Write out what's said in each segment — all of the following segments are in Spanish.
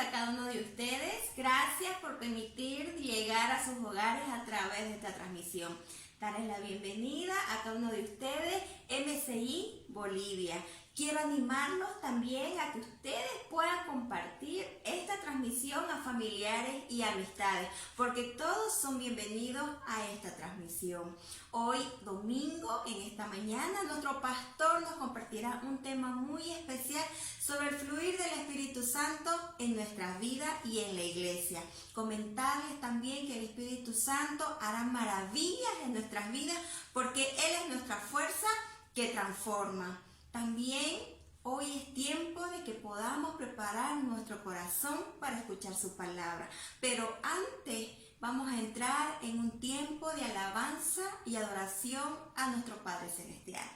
a cada uno de ustedes. Gracias por permitir llegar a sus hogares a través de esta transmisión. Darles la bienvenida a cada uno de ustedes, MCI Bolivia. Quiero animarlos también a que ustedes puedan compartir esta transmisión a familiares y amistades, porque todos son bienvenidos a esta transmisión. Hoy, domingo, en esta mañana, nuestro pastor nos compartirá un tema muy especial sobre el fluir del Espíritu Santo en nuestras vidas y en la iglesia. Comentarles también que el Espíritu Santo hará maravillas en nuestras vidas, porque Él es nuestra fuerza que transforma. También hoy es tiempo de que podamos preparar nuestro corazón para escuchar su palabra. Pero antes vamos a entrar en un tiempo de alabanza y adoración a nuestro Padre Celestial.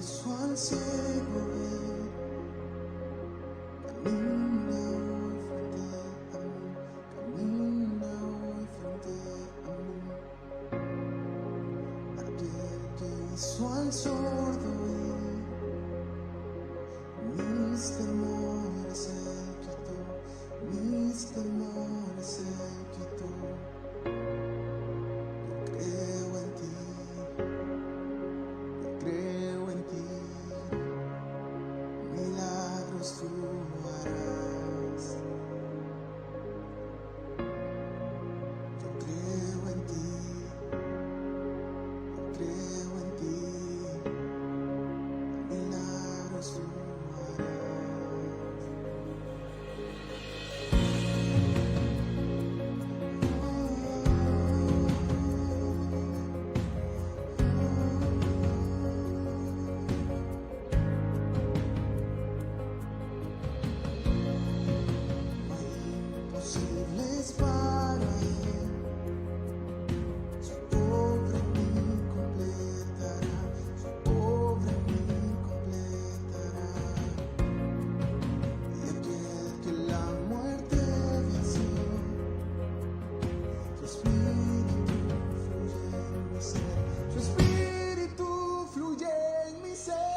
hizo al ciego ver, camina hoy frente a mí, camina hoy frente a mí. Aquel que hizo al sordo oír, mis temores se quitó, mis temores se quitó. Creo en ti, milagros tú harás. Yo creo en ti, milagros tú imposibles para él, su obra en mí completará, su obra en mí completará. Y aquel que la muerte venció, su espíritu fluye en mi ser, su espíritu fluye en mi ser.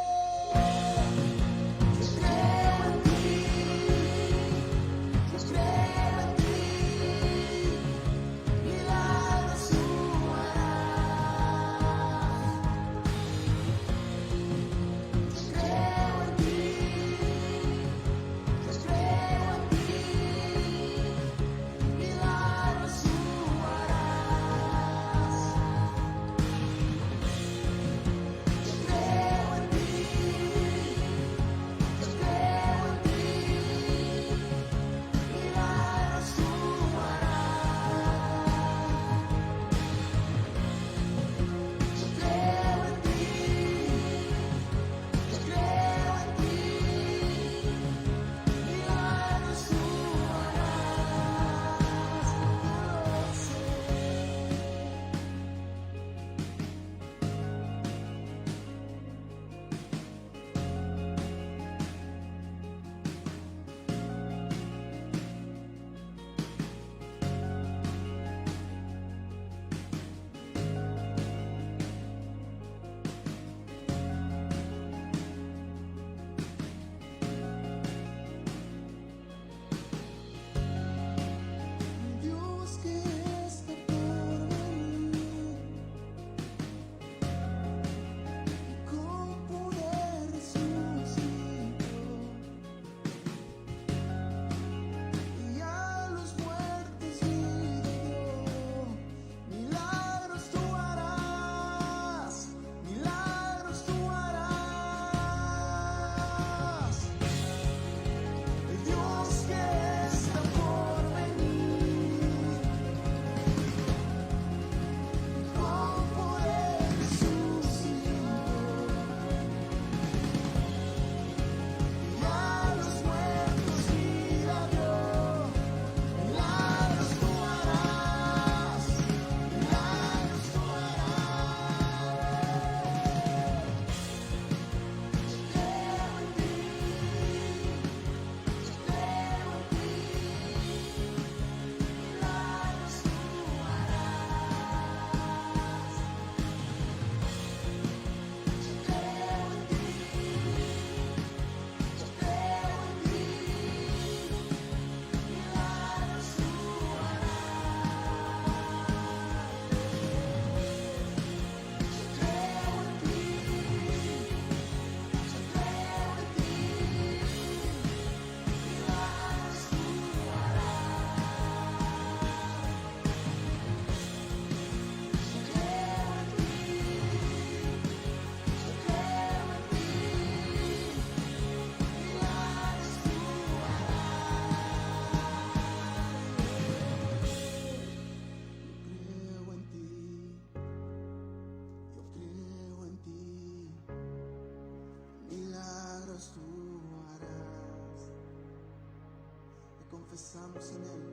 confesamos en Él.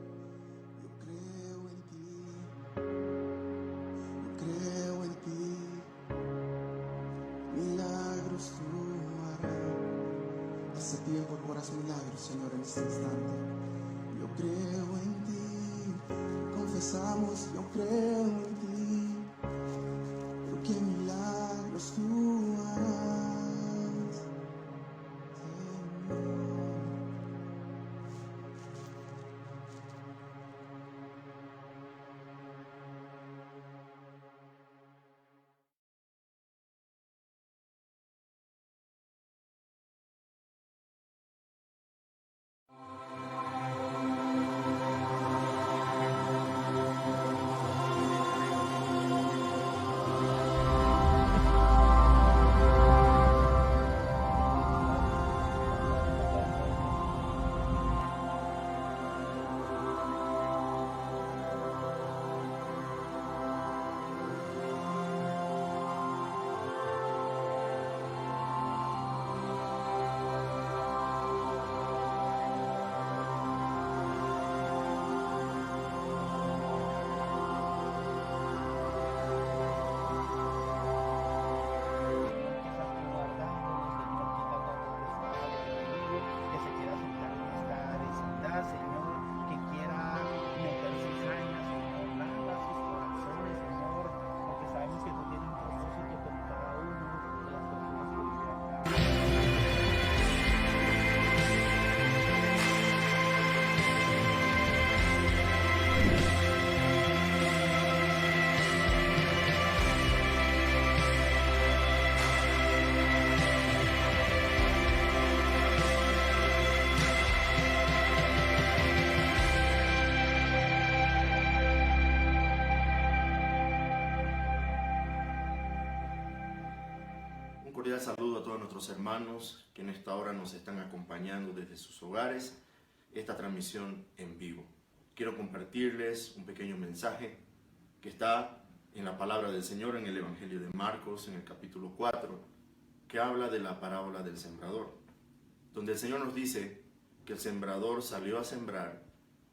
Yo creo en ti, yo creo en ti, milagros tú hace tiempo tú harás milagros, Señor, en este instante. Yo creo en ti, confesamos, yo creo en ti, porque milagros tú harás, Señor. Un cordial saludo a todos nuestros hermanos que en esta hora nos están acompañando desde sus hogares, esta transmisión en vivo. Quiero compartirles un pequeño mensaje que está en la palabra del Señor en el Evangelio de Marcos, en el capítulo 4, que habla de la parábola del sembrador, donde el Señor nos dice que el sembrador salió a sembrar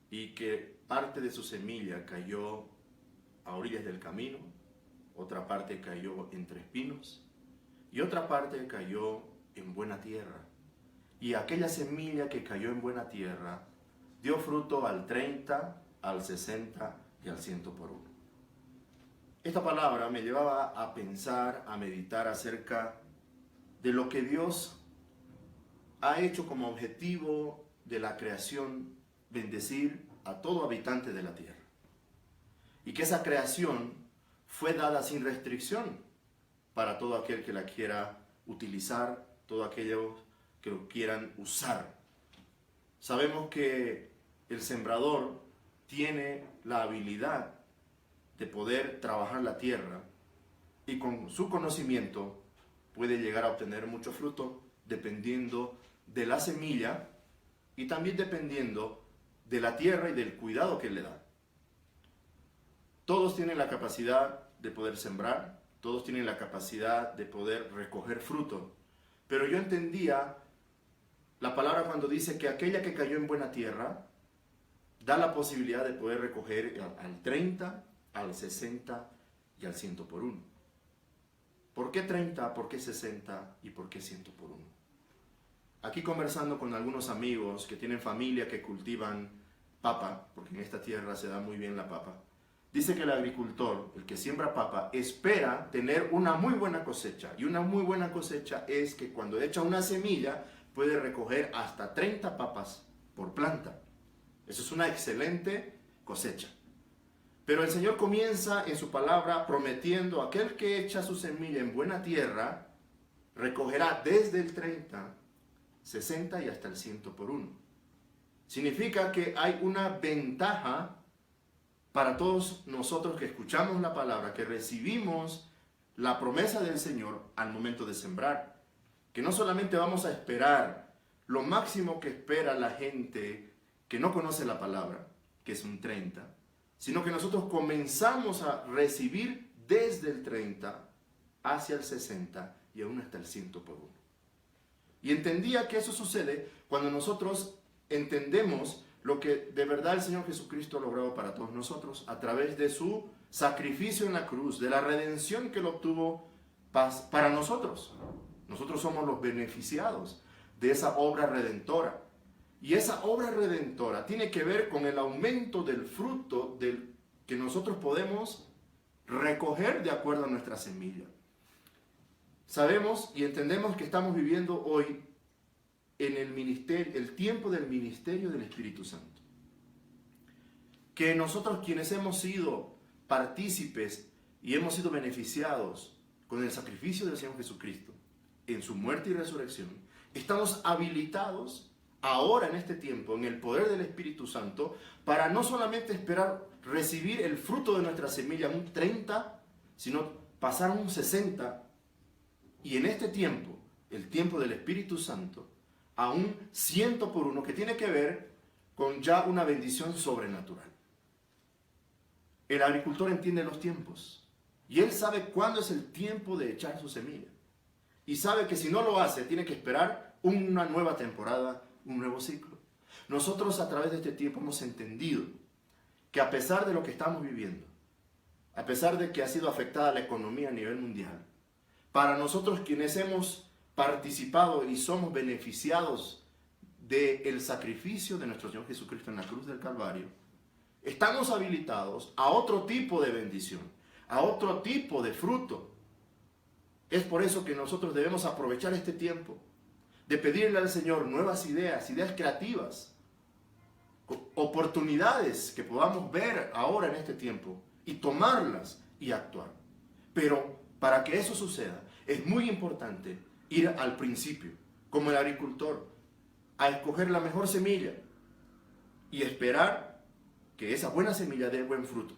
y que parte de su semilla cayó a orillas del camino, otra parte cayó entre espinos, y otra parte cayó en buena tierra. Y aquella semilla que cayó en buena tierra dio fruto al 30, al 60 y al 100 por uno. Esta palabra me llevaba a pensar, a meditar acerca de lo que Dios ha hecho como objetivo de la creación, bendecir a todo habitante de la tierra. Y que esa creación fue dada sin restricción para todo aquel que la quiera utilizar, todo aquellos que lo quieran usar. Sabemos que el sembrador tiene la habilidad de poder trabajar la tierra y con su conocimiento puede llegar a obtener mucho fruto dependiendo de la semilla y también dependiendo de la tierra y del cuidado que le da. Todos tienen la capacidad de poder sembrar, todos tienen la capacidad de poder recoger fruto. Pero yo entendía la palabra cuando dice que aquella que cayó en buena tierra da la posibilidad de poder recoger al 30, al 60 y al 100 por uno. ¿Por qué 30? ¿Por qué 60? ¿Y por qué 100 por uno? Aquí conversando con algunos amigos que tienen familia que cultivan papa, porque en esta tierra se da muy bien la papa, dice que el agricultor, el que siembra papa, espera tener una muy buena cosecha. Y una muy buena cosecha es que cuando echa una semilla puede recoger hasta 30 papas por planta. Eso es una excelente cosecha. Pero el Señor comienza en su palabra prometiendo: aquel que echa su semilla en buena tierra recogerá desde el 30, 60 y hasta el 100 por uno. Significa que hay una ventaja para todos nosotros que escuchamos la palabra, que recibimos la promesa del Señor al momento de sembrar. Que no solamente vamos a esperar lo máximo que espera la gente que no conoce la palabra, que es un 30, sino que nosotros comenzamos a recibir desde el 30 hacia el 60 y aún hasta el 100 por uno. Y entendía que eso sucede cuando nosotros entendemos lo que de verdad el Señor Jesucristo ha logrado para todos nosotros a través de su sacrificio en la cruz, de la redención que Él obtuvo para nosotros. Nosotros somos los beneficiados de esa obra redentora. Y esa obra redentora tiene que ver con el aumento del fruto que nosotros podemos recoger de acuerdo a nuestra semilla. Sabemos y entendemos que estamos viviendo hoy en el tiempo del ministerio del Espíritu Santo. Que nosotros, quienes hemos sido partícipes y hemos sido beneficiados con el sacrificio del Señor Jesucristo en su muerte y resurrección, estamos habilitados ahora en este tiempo, en el poder del Espíritu Santo, para no solamente esperar recibir el fruto de nuestra semilla un 30, sino pasar un 60, y en este tiempo, el tiempo del Espíritu Santo, a un 100 por 1, que tiene que ver con ya una bendición sobrenatural. El agricultor entiende los tiempos, y él sabe cuándo es el tiempo de echar su semilla, y sabe que si no lo hace, tiene que esperar una nueva temporada, un nuevo ciclo. Nosotros a través de este tiempo hemos entendido que a pesar de lo que estamos viviendo, a pesar de que ha sido afectada la economía a nivel mundial, para nosotros quienes hemos participado y somos beneficiados del sacrificio de nuestro Señor Jesucristo en la cruz del Calvario, estamos habilitados a otro tipo de bendición, a otro tipo de fruto. Es por eso que nosotros debemos aprovechar este tiempo de pedirle al Señor nuevas ideas creativas, oportunidades que podamos ver ahora en este tiempo y tomarlas y actuar. Pero para que eso suceda, es muy importante ir al principio, como el agricultor, a escoger la mejor semilla y esperar que esa buena semilla dé buen fruto.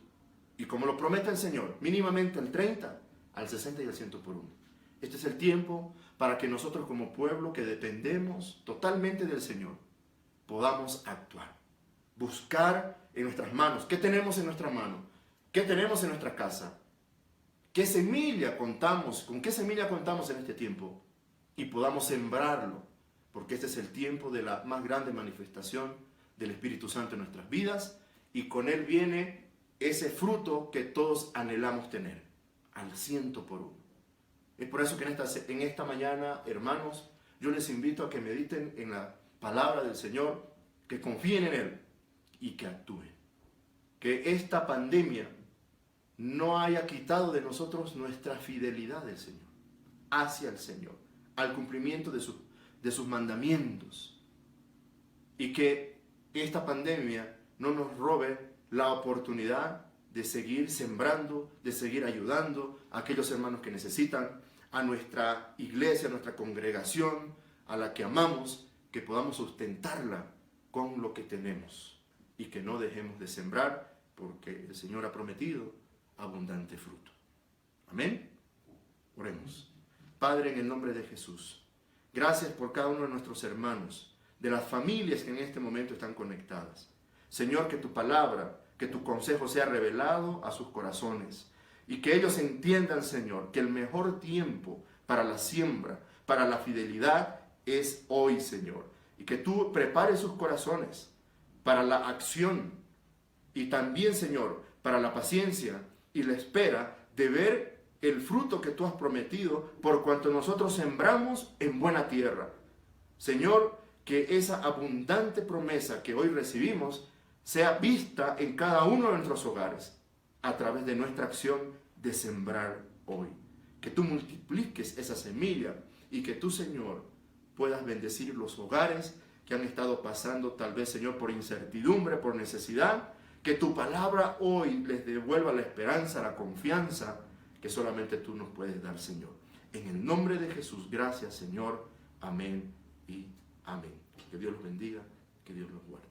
Y como lo promete el Señor, mínimamente al 30, al 60 y al 100 por 1. Este es el tiempo para que nosotros como pueblo que dependemos totalmente del Señor, podamos actuar. Buscar en nuestras manos. ¿Qué tenemos en nuestra mano? ¿Qué tenemos en nuestra casa? ¿Qué semilla contamos? ¿Con qué semilla contamos en este tiempo? Y podamos sembrarlo, porque este es el tiempo de la más grande manifestación del Espíritu Santo en nuestras vidas, y con él viene ese fruto que todos anhelamos tener, al 100 por 1. Es por eso que en esta mañana, hermanos, yo les invito a que mediten en la palabra del Señor, que confíen en él y que actúen. Que esta pandemia no haya quitado de nosotros nuestra fidelidad del Señor, hacia el Señor, al cumplimiento de sus mandamientos. Y que esta pandemia no nos robe la oportunidad de seguir sembrando, de seguir ayudando a aquellos hermanos que necesitan, a nuestra iglesia, a nuestra congregación, a la que amamos, que podamos sustentarla con lo que tenemos y que no dejemos de sembrar, porque el Señor ha prometido abundante fruto. Amén. Oremos. Padre, en el nombre de Jesús, gracias por cada uno de nuestros hermanos, de las familias que en este momento están conectadas. Señor, que tu palabra, que tu consejo sea revelado a sus corazones y que ellos entiendan, Señor, que el mejor tiempo para la siembra, para la fidelidad es hoy, Señor, y que tú prepares sus corazones para la acción y también, Señor, para la paciencia y la espera de ver el fruto que tú has prometido por cuanto nosotros sembramos en buena tierra. Señor, que esa abundante promesa que hoy recibimos sea vista en cada uno de nuestros hogares a través de nuestra acción de sembrar hoy. Que tú multipliques esa semilla y que tú, Señor, puedas bendecir los hogares que han estado pasando tal vez, Señor, por incertidumbre, por necesidad. Que tu palabra hoy les devuelva la esperanza, la confianza que solamente tú nos puedes dar, Señor. En el nombre de Jesús, gracias, Señor. Amén y amén. Que Dios los bendiga, que Dios los guarde.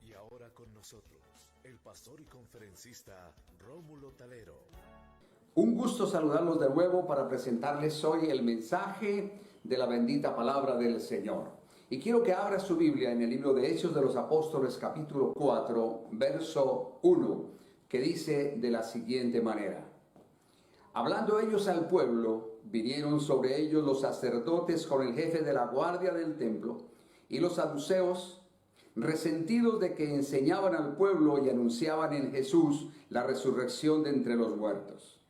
Y ahora con nosotros, el pastor y conferencista Rómulo Talero. Un gusto saludarlos de nuevo para presentarles hoy el mensaje de la bendita palabra del Señor. Y quiero que abra su Biblia en el libro de Hechos de los Apóstoles, capítulo 4, verso 1, que dice de la siguiente manera: Hablando ellos al pueblo, vinieron sobre ellos los sacerdotes con el jefe de la guardia del templo y los saduceos, resentidos de que enseñaban al pueblo y anunciaban en Jesús la resurrección de entre los muertos.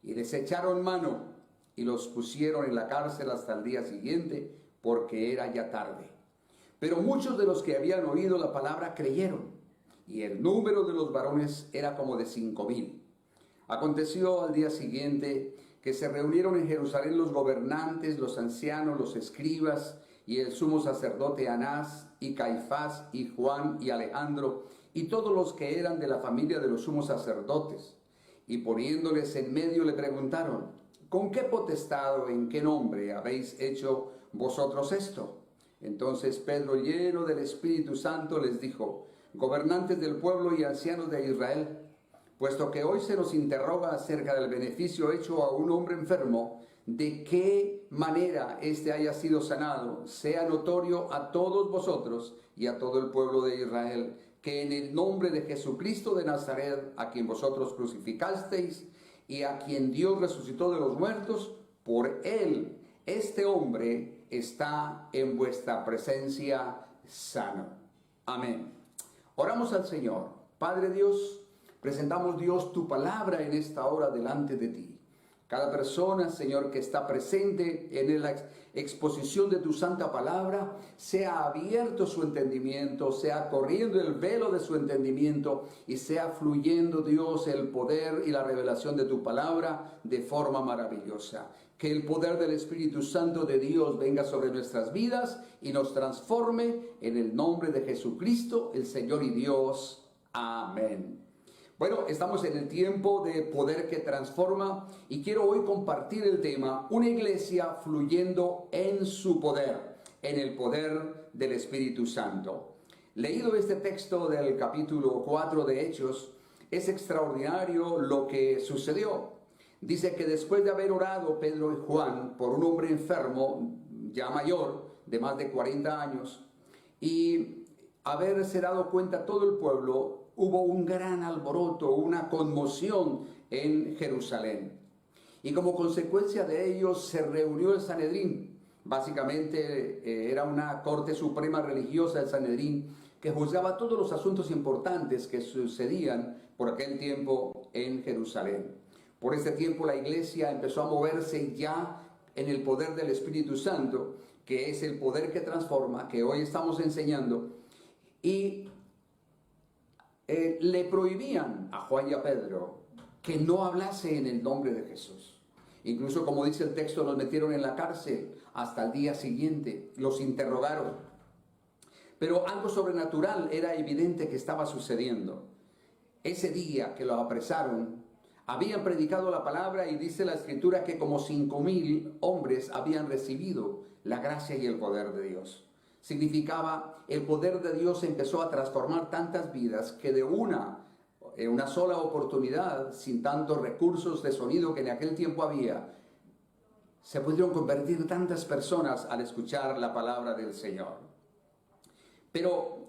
Y les echaron mano y los pusieron en la cárcel hasta el día siguiente, porque era ya tarde. Pero muchos de los que habían oído la palabra creyeron, y el número de los varones era como de 5,000. Aconteció al día siguiente que se reunieron en Jerusalén los gobernantes, los ancianos, los escribas, y el sumo sacerdote Anás, y Caifás, y Juan, y Alejandro, y todos los que eran de la familia de los sumos sacerdotes. Y poniéndoles en medio le preguntaron: ¿con qué potestad o en qué nombre habéis hecho vosotros esto? Entonces Pedro, lleno del Espíritu Santo, les dijo: gobernantes del pueblo y ancianos de Israel, puesto que hoy se nos interroga acerca del beneficio hecho a un hombre enfermo, de qué manera éste haya sido sanado, sea notorio a todos vosotros y a todo el pueblo de Israel, que en el nombre de Jesucristo de Nazaret, a quien vosotros crucificasteis y a quien Dios resucitó de los muertos, por él este hombre está en vuestra presencia sano. Amén. Oramos al Señor. Padre Dios, presentamos, Dios, tu palabra en esta hora delante de ti. Cada persona, Señor, que está presente en la exposición de tu santa palabra, sea abierto su entendimiento, sea corriendo el velo de su entendimiento y sea fluyendo, Dios, el poder y la revelación de tu palabra de forma maravillosa. Que el poder del Espíritu Santo de Dios venga sobre nuestras vidas y nos transforme en el nombre de Jesucristo, el Señor y Dios. Amén. Bueno, estamos en el tiempo de poder que transforma y quiero hoy compartir el tema: una iglesia fluyendo en su poder, en el poder del Espíritu Santo. Leído este texto del capítulo 4 de Hechos, es extraordinario lo que sucedió. Dice que después de haber orado Pedro y Juan por un hombre enfermo, ya mayor, de más de 40 años, y haberse dado cuenta todo el pueblo, hubo un gran alboroto, una conmoción en Jerusalén. Y como consecuencia de ello se reunió el Sanedrín. Básicamente era una corte suprema religiosa, el Sanedrín, que juzgaba todos los asuntos importantes que sucedían por aquel tiempo en Jerusalén. Por este tiempo la iglesia empezó a moverse ya en el poder del Espíritu Santo, que es el poder que transforma, que hoy estamos enseñando, y le prohibían a Juan y a Pedro que no hablase en el nombre de Jesús. Incluso, como dice el texto, los metieron en la cárcel hasta el día siguiente, los interrogaron. Pero algo sobrenatural era evidente que estaba sucediendo. Ese día que los apresaron, habían predicado la palabra y dice la Escritura que como 5,000 hombres habían recibido la gracia y el poder de Dios. Significaba, el poder de Dios empezó a transformar tantas vidas que de una sola oportunidad, sin tantos recursos de sonido que en aquel tiempo había, se pudieron convertir tantas personas al escuchar la palabra del Señor. Pero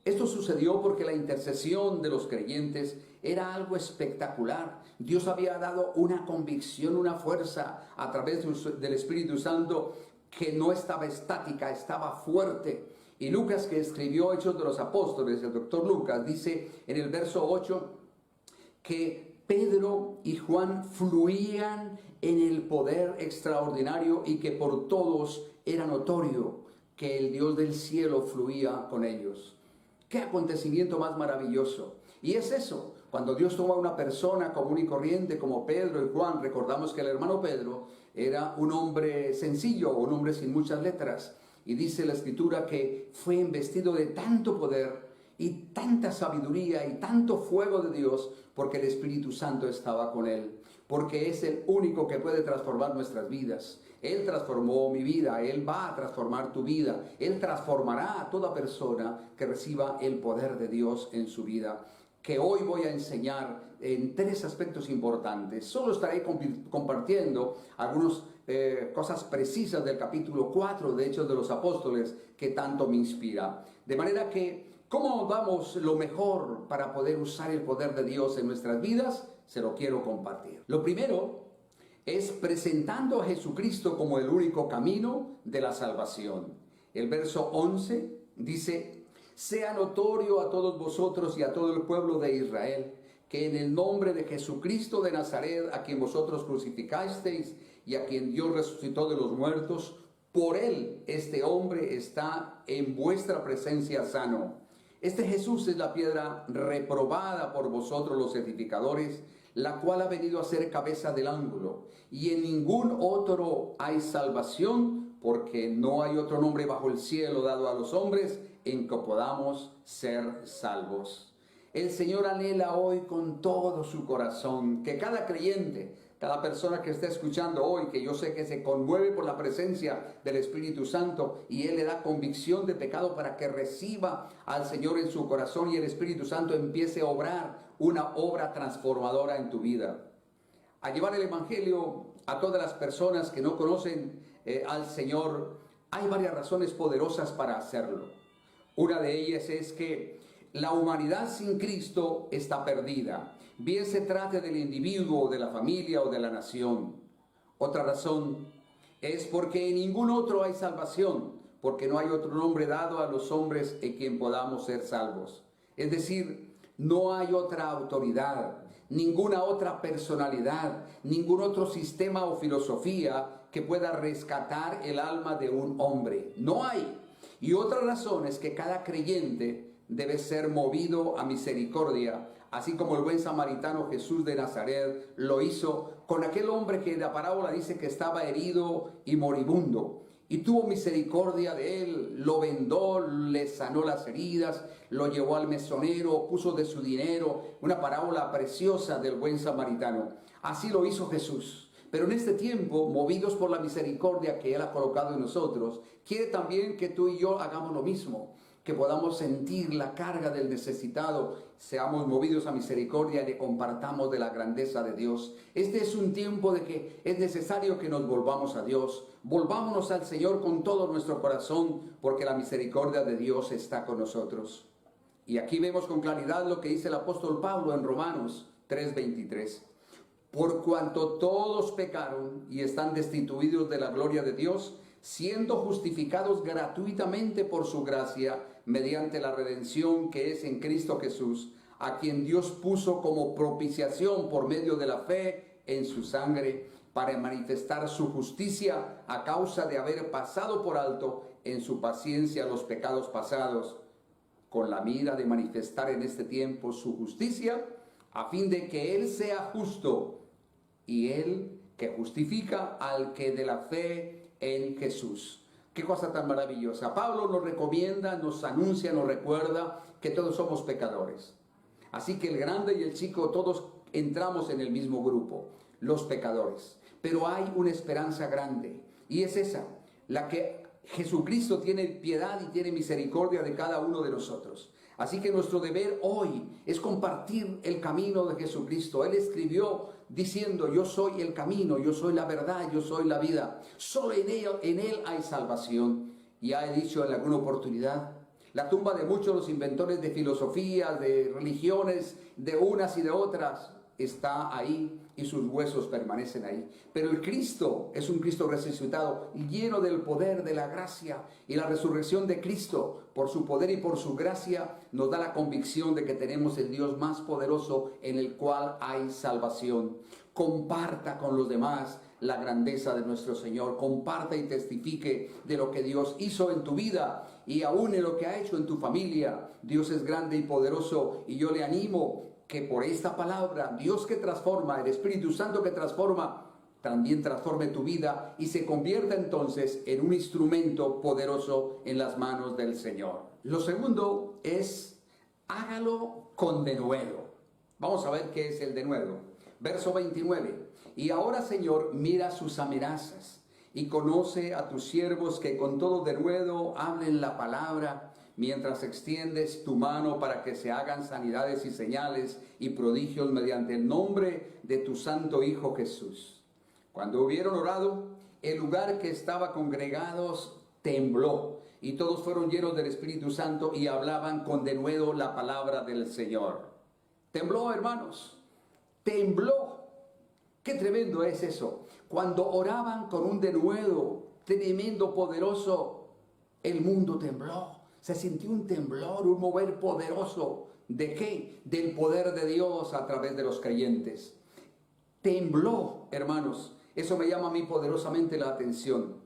esto sucedió porque la intercesión de los creyentes era algo espectacular. Dios había dado una convicción, una fuerza a través del Espíritu Santo que no estaba estática, estaba fuerte. Y Lucas, que escribió Hechos de los Apóstoles, el doctor Lucas, dice en el verso 8 que Pedro y Juan fluían en el poder extraordinario y que por todos era notorio que el Dios del cielo fluía con ellos. ¡Qué acontecimiento más maravilloso! Y es eso, cuando Dios toma a una persona común y corriente como Pedro y Juan. Recordamos que el hermano Pedro era un hombre sencillo, un hombre sin muchas letras. Y dice la Escritura que fue investido de tanto poder y tanta sabiduría y tanto fuego de Dios, porque el Espíritu Santo estaba con él. Porque es el único que puede transformar nuestras vidas. Él transformó mi vida, Él va a transformar tu vida. Él transformará a toda persona que reciba el poder de Dios en su vida. Que hoy voy a enseñar en 3 aspectos importantes. Solo estaré compartiendo algunas cosas precisas del capítulo 4 de Hechos de los Apóstoles que tanto me inspira. De manera que, ¿cómo damos lo mejor para poder usar el poder de Dios en nuestras vidas? Se lo quiero compartir. Lo primero es presentando a Jesucristo como el único camino de la salvación. El verso 11 dice: sea notorio a todos vosotros y a todo el pueblo de Israel, que en el nombre de Jesucristo de Nazaret, a quien vosotros crucificasteis y a quien Dios resucitó de los muertos, por él este hombre está en vuestra presencia sano. Este Jesús es la piedra reprobada por vosotros los edificadores, la cual ha venido a ser cabeza del ángulo. Y en ningún otro hay salvación, porque no hay otro nombre bajo el cielo dado a los hombres en que podamos ser salvos. El Señor anhela hoy con todo su corazón que cada creyente, cada persona que esté escuchando hoy, que yo sé que se conmueve por la presencia del Espíritu Santo y Él le da convicción de pecado para que reciba al Señor en su corazón y el Espíritu Santo empiece a obrar una obra transformadora en tu vida. A llevar el Evangelio a todas las personas que no conocen al Señor, hay varias razones poderosas para hacerlo. Una de ellas es que la humanidad sin Cristo está perdida, bien se trate del individuo, de la familia o de la nación. Otra razón es porque en ningún otro hay salvación, porque no hay otro nombre dado a los hombres en quien podamos ser salvos. Es decir, no hay otra autoridad, ninguna otra personalidad, ningún otro sistema o filosofía que pueda rescatar el alma de un hombre. No hay. Y otra razón es que cada creyente debe ser movido a misericordia, así como el buen samaritano Jesús de Nazaret lo hizo con aquel hombre que la parábola dice que estaba herido y moribundo. Y tuvo misericordia de él, lo vendó, le sanó las heridas, lo llevó al mesonero, puso de su dinero, una parábola preciosa del buen samaritano. Así lo hizo Jesús. Pero en este tiempo, movidos por la misericordia que Él ha colocado en nosotros, quiere también que tú y yo hagamos lo mismo, que podamos sentir la carga del necesitado, seamos movidos a misericordia y le compartamos de la grandeza de Dios. Este es un tiempo de que es necesario que nos volvamos a Dios, volvámonos al Señor con todo nuestro corazón, porque la misericordia de Dios está con nosotros. Y aquí vemos con claridad lo que dice el apóstol Pablo en Romanos 3:23. Por cuanto todos pecaron y están destituidos de la gloria de Dios, siendo justificados gratuitamente por su gracia, mediante la redención que es en Cristo Jesús, a quien Dios puso como propiciación por medio de la fe en su sangre, para manifestar su justicia a causa de haber pasado por alto en su paciencia los pecados pasados, con la mira de manifestar en este tiempo su justicia, a fin de que Él sea justo y Él que justifica al que de la fe en Jesús. Qué cosa tan maravillosa. Pablo nos recomienda, nos anuncia, nos recuerda que todos somos pecadores. Así que el grande y el chico, todos entramos en el mismo grupo, los pecadores. Pero hay una esperanza grande y es esa, la que Jesucristo tiene piedad y tiene misericordia de cada uno de nosotros. Así que nuestro deber hoy es compartir el camino de Jesucristo. Él escribió diciendo: yo soy el camino, yo soy la verdad, yo soy la vida. Solo en él hay salvación. Ya he dicho en alguna oportunidad, la tumba de muchos de los inventores de filosofías, de religiones, de unas y de otras, está ahí y sus huesos permanecen ahí. Pero el Cristo es un Cristo resucitado, lleno del poder, de la gracia, y la resurrección de Cristo, por su poder y por su gracia, nos da la convicción de que tenemos el Dios más poderoso en el cual hay salvación. Comparta con los demás la grandeza de nuestro Señor, comparta y testifique de lo que Dios hizo en tu vida y aún en lo que ha hecho en tu familia. Dios es grande y poderoso, y yo le animo que por esta palabra, Dios que transforma, el Espíritu Santo que transforma, también transforme tu vida y se convierta entonces en un instrumento poderoso en las manos del Señor. Lo segundo es, hágalo con denuedo. Vamos a ver qué es el denuedo. Verso 29. Y ahora, Señor, mira sus amenazas y conoce a tus siervos que con todo denuedo hablen la palabra, mientras extiendes tu mano para que se hagan sanidades y señales y prodigios mediante el nombre de tu santo Hijo Jesús. Cuando hubieron orado, el lugar que estaba congregados tembló, y todos fueron llenos del Espíritu Santo y hablaban con denuedo la palabra del Señor. Tembló, hermanos, tembló. Qué tremendo es eso. Cuando oraban con un denuedo tremendo, poderoso, el mundo tembló. Se sintió un temblor, un mover poderoso. ¿De qué? Del poder de Dios a través de los creyentes. Tembló, hermanos. Eso me llama a mí poderosamente la atención.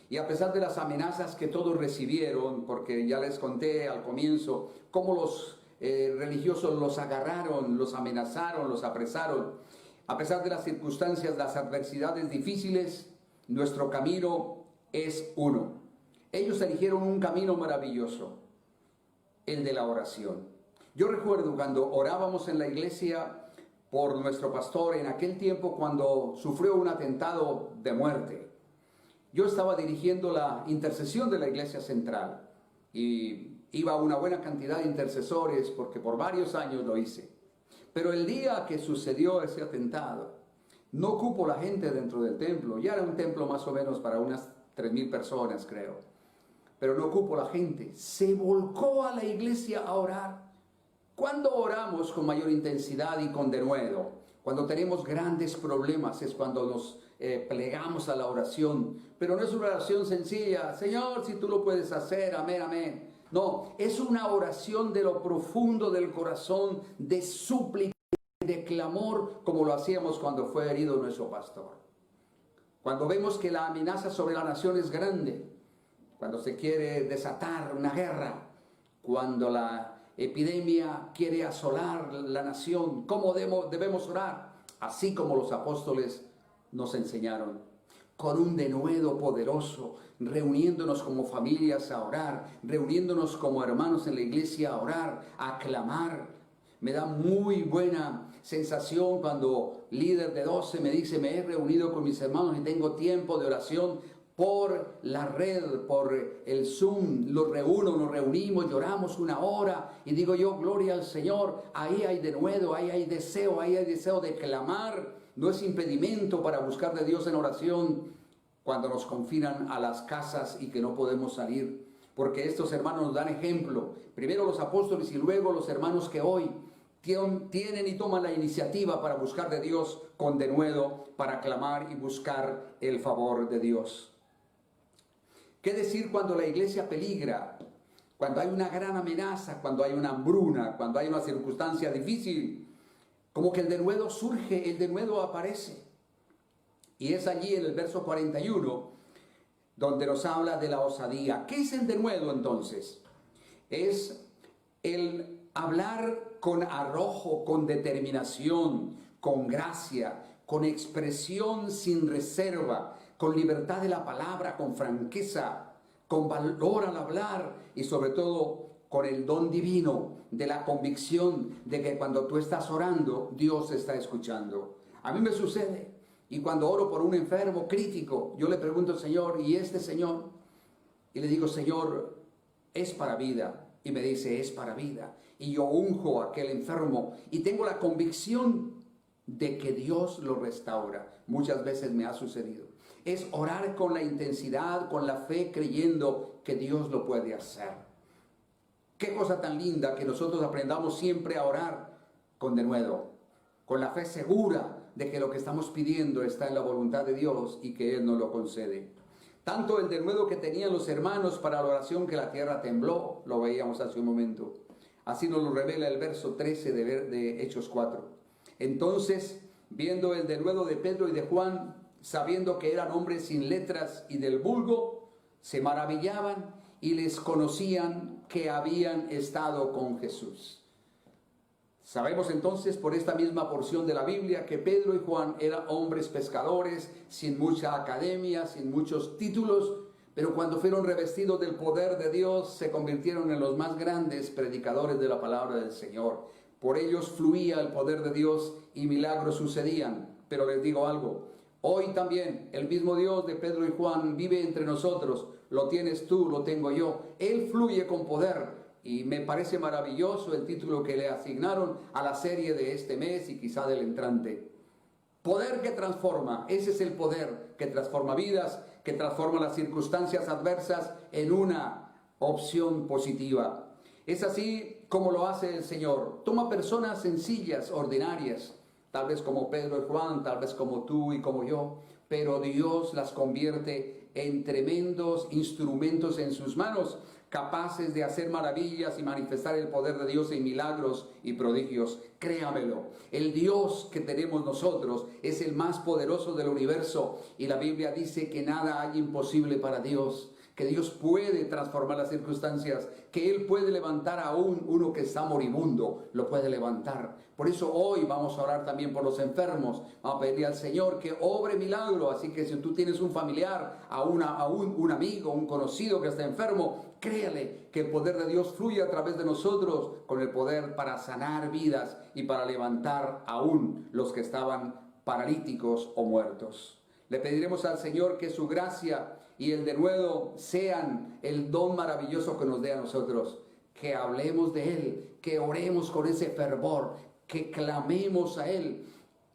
Y a pesar de las amenazas que todos recibieron, porque ya les conté al comienzo cómo los religiosos los agarraron, los amenazaron, los apresaron. A pesar de las circunstancias, las adversidades difíciles, nuestro camino es uno. Ellos eligieron un camino maravilloso, el de la oración. Yo recuerdo cuando orábamos en la iglesia por nuestro pastor en aquel tiempo cuando sufrió un atentado de muerte. Yo estaba dirigiendo la intercesión de la iglesia central y iba una buena cantidad de intercesores porque por varios años lo hice. Pero el día que sucedió ese atentado, no cupo la gente dentro del templo. Ya era un templo más o menos para unas 3,000 personas, creo. Pero no cupo la gente. Se volcó a la iglesia a orar. ¿Cuándo oramos con mayor intensidad y con denuedo? Cuando tenemos grandes problemas es cuando nos plegamos a la oración. Pero no es una oración sencilla. Señor, si tú lo puedes hacer, amén, amén. No, es una oración de lo profundo del corazón, de súplica, de clamor, como lo hacíamos cuando fue herido nuestro pastor. Cuando vemos que la amenaza sobre la nación es grande, cuando se quiere desatar una guerra, cuando la epidemia quiere asolar la nación, ¿cómo debemos orar? Así como los apóstoles nos enseñaron, con un denuedo poderoso, reuniéndonos como familias a orar, reuniéndonos como hermanos en la iglesia a orar, a clamar. Me da muy buena sensación cuando líder de 12 me dice, me he reunido con mis hermanos y tengo tiempo de oración por la red, por el Zoom, nos reunimos, lloramos una hora y digo yo, gloria al Señor, ahí hay denuedo, ahí hay deseo de clamar. No es impedimento para buscar de Dios en oración cuando nos confinan a las casas y que no podemos salir, porque estos hermanos nos dan ejemplo, primero los apóstoles y luego los hermanos que hoy tienen y toman la iniciativa para buscar de Dios con denuedo, para clamar y buscar el favor de Dios. ¿Qué decir cuando la iglesia peligra? Cuando hay una gran amenaza, cuando hay una hambruna, cuando hay una circunstancia difícil, como que el denuedo surge, el denuedo aparece. Y es allí en el verso 41 donde nos habla de la osadía. ¿Qué es el denuedo entonces? Es el hablar con arrojo, con determinación, con gracia, con expresión sin reserva, con libertad de la palabra, con franqueza, con valor al hablar y sobre todo con el don divino de la convicción de que cuando tú estás orando, Dios está escuchando. A mí me sucede, y cuando oro por un enfermo crítico, yo le pregunto al Señor, ¿y este Señor? Y le digo, Señor, es para vida. Y me dice, es para vida. Y yo unjo a aquel enfermo y tengo la convicción de que Dios lo restaura. Muchas veces me ha sucedido. Es orar con la intensidad, con la fe, creyendo que Dios lo puede hacer. Qué cosa tan linda que nosotros aprendamos siempre a orar con denuedo, con la fe segura de que lo que estamos pidiendo está en la voluntad de Dios y que Él nos lo concede. Tanto el denuedo que tenían los hermanos para la oración que la tierra tembló, lo veíamos hace un momento. Así nos lo revela el verso 13 de Hechos 4. Entonces, viendo el denuedo de Pedro y de Juan, sabiendo que eran hombres sin letras y del vulgo, se maravillaban y les conocían que habían estado con Jesús. Sabemos entonces por esta misma porción de la Biblia que Pedro y Juan eran hombres pescadores, sin mucha academia, sin muchos títulos, pero cuando fueron revestidos del poder de Dios se convirtieron en los más grandes predicadores de la palabra del Señor. Por ellos fluía el poder de Dios y milagros sucedían. Pero les digo algo, hoy también el mismo Dios de Pedro y Juan vive entre nosotros. Lo tienes tú, lo tengo yo. Él fluye con poder. Y me parece maravilloso el título que le asignaron a la serie de este mes y quizá del entrante. Poder que transforma. Ese es el poder que transforma vidas, que transforma las circunstancias adversas en una opción positiva. Es así como lo hace el Señor. Toma personas sencillas, ordinarias, tal vez como Pedro y Juan, tal vez como tú y como yo, pero Dios las convierte en tremendos instrumentos en sus manos capaces de hacer maravillas y manifestar el poder de Dios en milagros y prodigios. Créamelo, el Dios que tenemos nosotros es el más poderoso del universo, y la Biblia dice que nada hay imposible para Dios, que Dios puede transformar las circunstancias, que Él puede levantar aún uno que está moribundo, lo puede levantar. Por eso hoy vamos a orar también por los enfermos, vamos a pedirle al Señor que obre milagro. Así que si tú tienes un familiar, un amigo, un conocido que está enfermo, créale que el poder de Dios fluye a través de nosotros con el poder para sanar vidas y para levantar aún los que estaban paralíticos o muertos. Le pediremos al Señor que su gracia y el denuedo sean el don maravilloso que nos dé a nosotros, que hablemos de Él, que oremos con ese fervor, que clamemos a Él,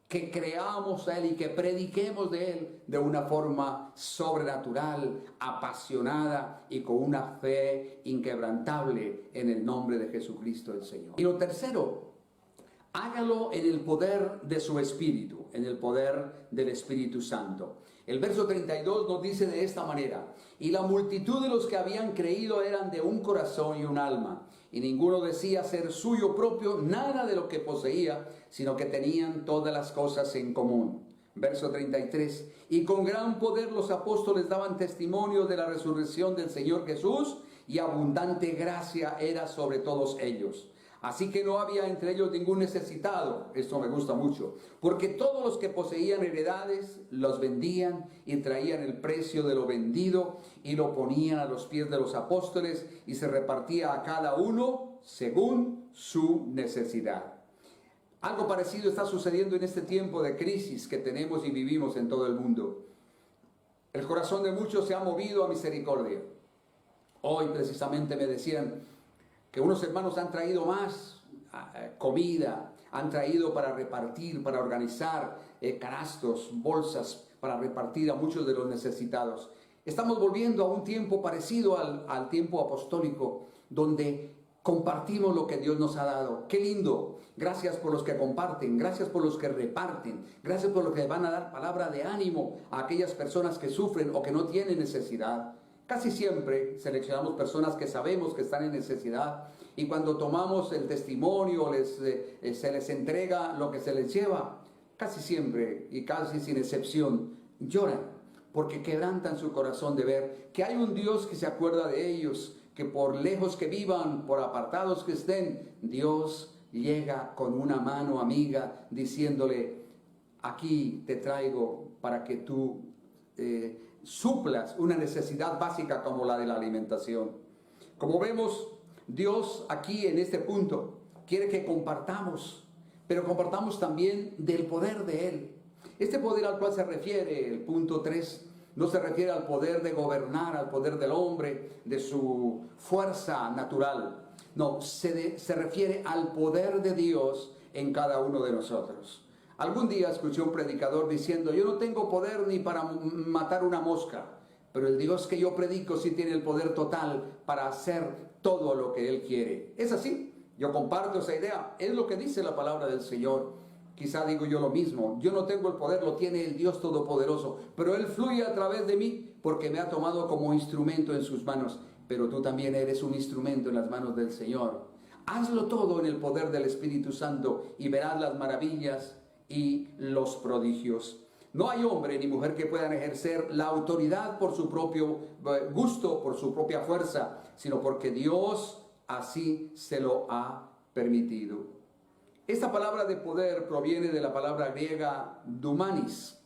que creamos a Él y que prediquemos de Él de una forma sobrenatural, apasionada y con una fe inquebrantable en el nombre de Jesucristo el Señor. Y lo tercero, hágalo en el poder de su Espíritu, en el poder del Espíritu Santo. El verso 32 nos dice de esta manera: y la multitud de los que habían creído eran de un corazón y un alma, y ninguno decía ser suyo propio nada de lo que poseía, sino que tenían todas las cosas en común. Verso 33, y con gran poder los apóstoles daban testimonio de la resurrección del Señor Jesús, y abundante gracia era sobre todos ellos. Así que no había entre ellos ningún necesitado. Esto me gusta mucho, porque todos los que poseían heredades los vendían y traían el precio de lo vendido y lo ponían a los pies de los apóstoles, y se repartía a cada uno según su necesidad. Algo parecido está sucediendo en este tiempo de crisis que tenemos y vivimos en todo el mundo. El corazón de muchos se ha movido a misericordia. Hoy precisamente me decían que unos hermanos han traído más comida, han traído para repartir, para organizar canastos, bolsas, para repartir a muchos de los necesitados. Estamos volviendo a un tiempo parecido al tiempo apostólico, donde compartimos lo que Dios nos ha dado. ¡Qué lindo! Gracias por los que comparten, gracias por los que reparten, gracias por los que van a dar palabra de ánimo a aquellas personas que sufren o que no tienen necesidad. Casi siempre seleccionamos personas que sabemos que están en necesidad, y cuando tomamos el testimonio se les entrega lo que se les lleva, casi siempre y casi sin excepción lloran, porque quebrantan su corazón de ver que hay un Dios que se acuerda de ellos, que por lejos que vivan, por apartados que estén, Dios llega con una mano amiga diciéndole: aquí te traigo para que tú suplas una necesidad básica como la de la alimentación. Como vemos, Dios aquí en este punto quiere que compartamos, pero compartamos también del poder de Él. Este poder al cual se refiere el punto 3 no se refiere al poder de gobernar, al poder del hombre, de su fuerza natural. No, se refiere al poder de Dios en cada uno de nosotros. Algún día escuché un predicador diciendo: yo no tengo poder ni para matar una mosca, pero el Dios que yo predico sí tiene el poder total para hacer todo lo que Él quiere. Es así, yo comparto esa idea, es lo que dice la palabra del Señor. Quizá digo yo lo mismo: yo no tengo el poder, lo tiene el Dios Todopoderoso, pero Él fluye a través de mí porque me ha tomado como instrumento en sus manos. Pero tú también eres un instrumento en las manos del Señor. Hazlo todo en el poder del Espíritu Santo y verás las maravillas y los prodigios. No hay hombre ni mujer que puedan ejercer la autoridad por su propio gusto, por su propia fuerza, sino porque Dios así se lo ha permitido. Esta palabra de poder proviene de la palabra griega dunamis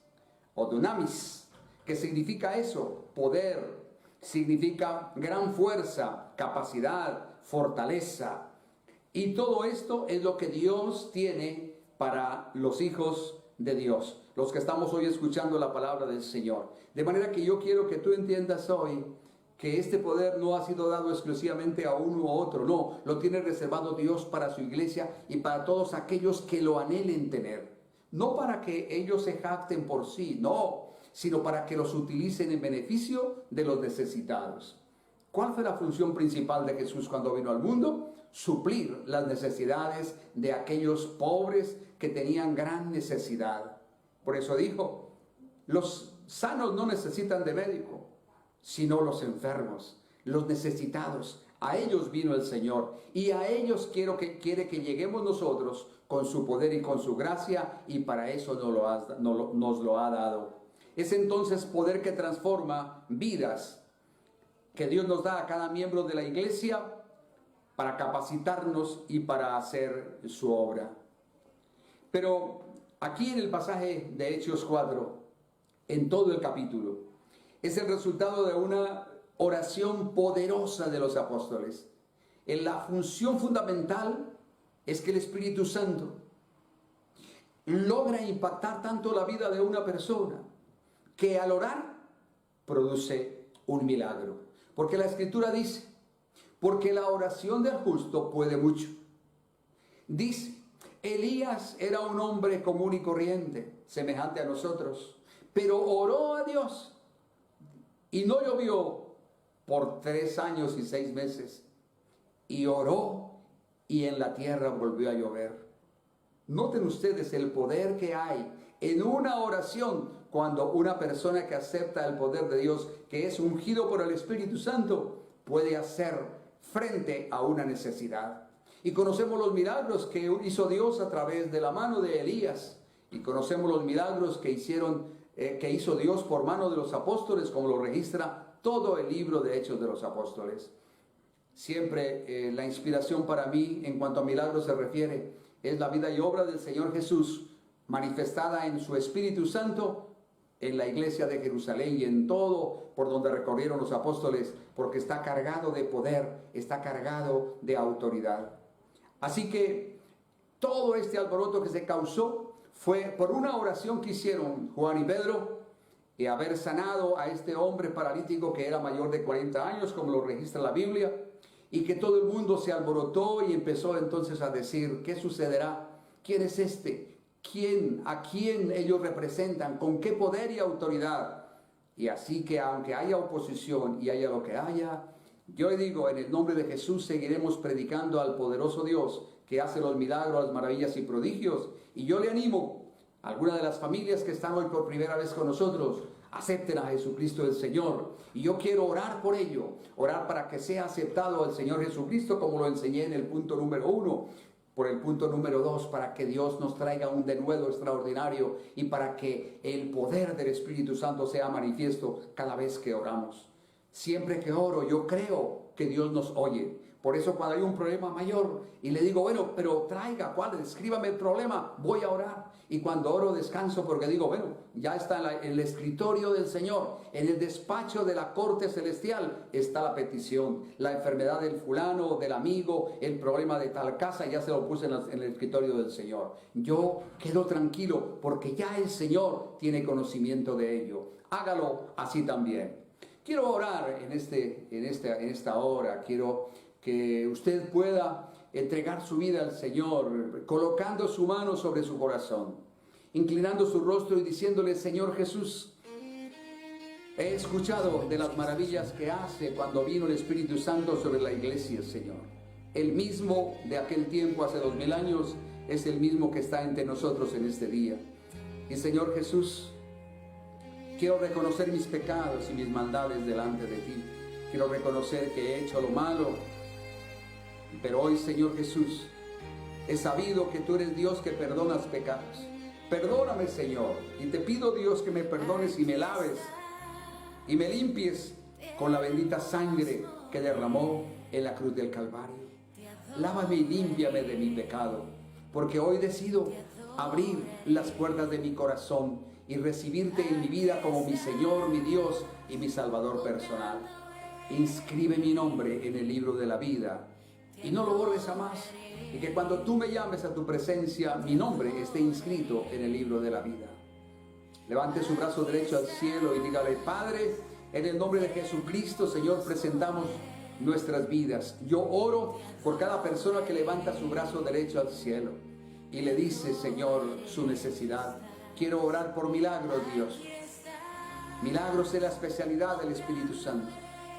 o dunamis, que significa eso, poder, significa gran fuerza, capacidad, fortaleza. Y todo esto es lo que Dios tiene para los hijos de Dios, los que estamos hoy escuchando la palabra del Señor. De manera que yo quiero que tú entiendas hoy que este poder no ha sido dado exclusivamente a uno u otro, no, lo tiene reservado Dios para su iglesia y para todos aquellos que lo anhelen tener. No para que ellos se jacten por sí, no, sino para que los utilicen en beneficio de los necesitados. ¿Cuál fue la función principal de Jesús cuando vino al mundo? Suplir las necesidades de aquellos pobres que tenían gran necesidad. Por eso dijo: los sanos no necesitan de médico, sino los enfermos. los necesitados. A ellos vino el Señor y a ellos quiere que lleguemos nosotros con su poder y con su gracia, y para eso nos lo ha dado. Es entonces poder que transforma vidas, que Dios nos da a cada miembro de la iglesia para capacitarnos y para hacer su obra. Pero aquí en el pasaje de Hechos 4, en todo el capítulo, es el resultado de una oración poderosa de los apóstoles. En la función fundamental es que el Espíritu Santo logra impactar tanto la vida de una persona que al orar produce un milagro. Porque la Escritura dice, porque la oración del justo puede mucho. Dice, Elías era un hombre común y corriente, semejante a nosotros, pero oró a Dios y no llovió por 3 años y 6 meses. Y oró y en la tierra volvió a llover. Noten ustedes el poder que hay en una oración cuando una persona que acepta el poder de Dios, que es ungido por el Espíritu Santo, puede hacer frente a una necesidad. Y conocemos los milagros que hizo Dios a través de la mano de Elías, y conocemos los milagros que hizo Dios por mano de los apóstoles, como lo registra todo el libro de Hechos de los Apóstoles. Siempre la inspiración para mí en cuanto a milagros se refiere es la vida y obra del Señor Jesús manifestada en su Espíritu Santo en la iglesia de Jerusalén y en todo por donde recorrieron los apóstoles, porque está cargado de poder, está cargado de autoridad. Así que todo este alboroto que se causó fue por una oración que hicieron Juan y Pedro, y haber sanado a este hombre paralítico que era mayor de 40 años, como lo registra la Biblia, y que todo el mundo se alborotó y empezó entonces a decir, ¿qué sucederá? ¿Quién es este? ¿A quién ellos representan? ¿Con qué poder y autoridad? Y así que aunque haya oposición y haya lo que haya, yo digo, en el nombre de Jesús seguiremos predicando al poderoso Dios que hace los milagros, las maravillas y prodigios. Y yo le animo a alguna de las familias que están hoy por primera vez con nosotros, acepten a Jesucristo el Señor. Y yo quiero orar por ello, orar para que sea aceptado el Señor Jesucristo, como lo enseñé en el punto número 1, por el punto número 2, para que Dios nos traiga un denuedo extraordinario y para que el poder del Espíritu Santo sea manifiesto cada vez que oramos. Siempre que oro, yo creo que Dios nos oye. Por eso cuando hay un problema mayor y le digo, bueno, pero escríbame el problema, voy a orar. Y cuando oro descanso porque digo, bueno, ya está en el escritorio del Señor, en el despacho de la corte celestial está la petición, la enfermedad del fulano, del amigo, el problema de tal casa, ya se lo puse en el escritorio del Señor. Yo quedo tranquilo porque ya el Señor tiene conocimiento de ello. Hágalo así también. Quiero orar en esta hora, quiero que usted pueda entregar su vida al Señor, colocando su mano sobre su corazón, inclinando su rostro y diciéndole, Señor Jesús, he escuchado de las maravillas que hace cuando vino el Espíritu Santo sobre la iglesia, Señor. El mismo de aquel tiempo, hace 2000 años, es el mismo que está entre nosotros en este día. Y Señor Jesús, quiero reconocer mis pecados y mis maldades delante de ti. Quiero reconocer que he hecho lo malo. Pero hoy, Señor Jesús, he sabido que tú eres Dios que perdonas pecados. Perdóname, Señor, y te pido, Dios, que me perdones y me laves y me limpies con la bendita sangre que derramó en la cruz del Calvario. Lávame y límpiame de mi pecado, porque hoy decido abrir las puertas de mi corazón y recibirte en mi vida como mi Señor, mi Dios y mi Salvador personal. Inscribe mi nombre en el libro de la vida y no lo borres jamás, y que cuando tú me llames a tu presencia, mi nombre esté inscrito en el libro de la vida. Levante su brazo derecho al cielo y dígale, Padre, en el nombre de Jesucristo, Señor, presentamos nuestras vidas. Yo oro por cada persona que levanta su brazo derecho al cielo y le dice, Señor, su necesidad. Quiero orar por milagros, Dios. Milagros es la especialidad del Espíritu Santo.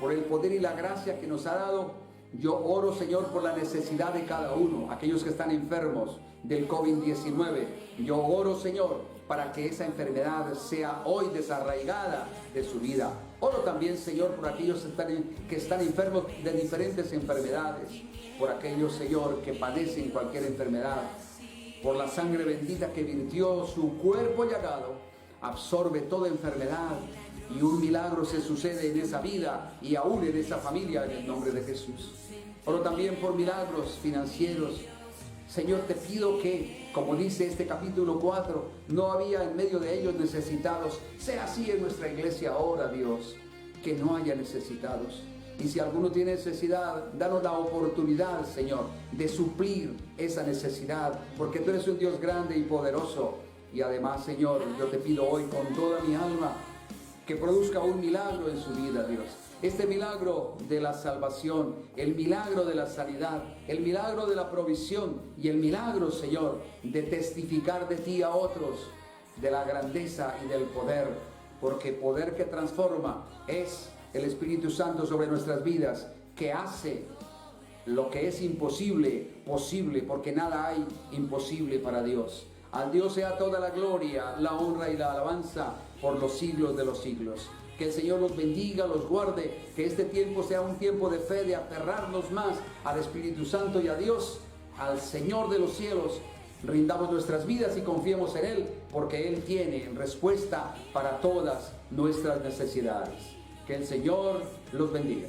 Por el poder y la gracia que nos ha dado, yo oro, Señor, por la necesidad de cada uno, aquellos que están enfermos del COVID-19. Yo oro, Señor, para que esa enfermedad sea hoy desarraigada de su vida. Oro también, Señor, por aquellos que están enfermos de diferentes enfermedades, por aquellos, Señor, que padecen cualquier enfermedad, por la sangre bendita que virtió su cuerpo llagado, absorbe toda enfermedad y un milagro se sucede en esa vida y aún en esa familia en el nombre de Jesús. Oro también por milagros financieros. Señor, te pido que, como dice este capítulo 4, no había en medio de ellos necesitados. Sea así en nuestra iglesia ahora, Dios, que no haya necesitados. Y si alguno tiene necesidad, danos la oportunidad, Señor, de suplir esa necesidad, porque tú eres un Dios grande y poderoso. Y además, Señor, yo te pido hoy con toda mi alma que produzca un milagro en su vida, Dios. Este milagro de la salvación, el milagro de la sanidad, el milagro de la provisión y el milagro, Señor, de testificar de ti a otros, de la grandeza y del poder, porque poder que transforma es el Espíritu Santo sobre nuestras vidas, que hace lo que es imposible, posible, porque nada hay imposible para Dios. Al Dios sea toda la gloria, la honra y la alabanza por los siglos de los siglos. Que el Señor los bendiga, los guarde, que este tiempo sea un tiempo de fe, de aferrarnos más al Espíritu Santo y a Dios, al Señor de los cielos. Rindamos nuestras vidas y confiemos en Él, porque Él tiene respuesta para todas nuestras necesidades. Que el Señor los bendiga.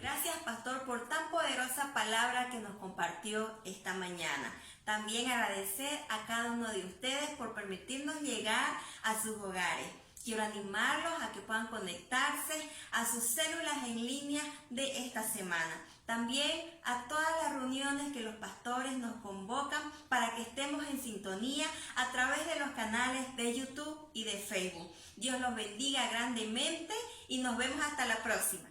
Gracias, pastor, por tan poderosa palabra que nos compartió esta mañana. También agradecer a cada uno de ustedes por permitirnos llegar a sus hogares. Quiero animarlos a que puedan conectarse a sus células en línea de esta semana. También a todas las reuniones que los pastores nos convocan para que estemos en sintonía a través de los canales de YouTube y de Facebook. Dios los bendiga grandemente y nos vemos hasta la próxima.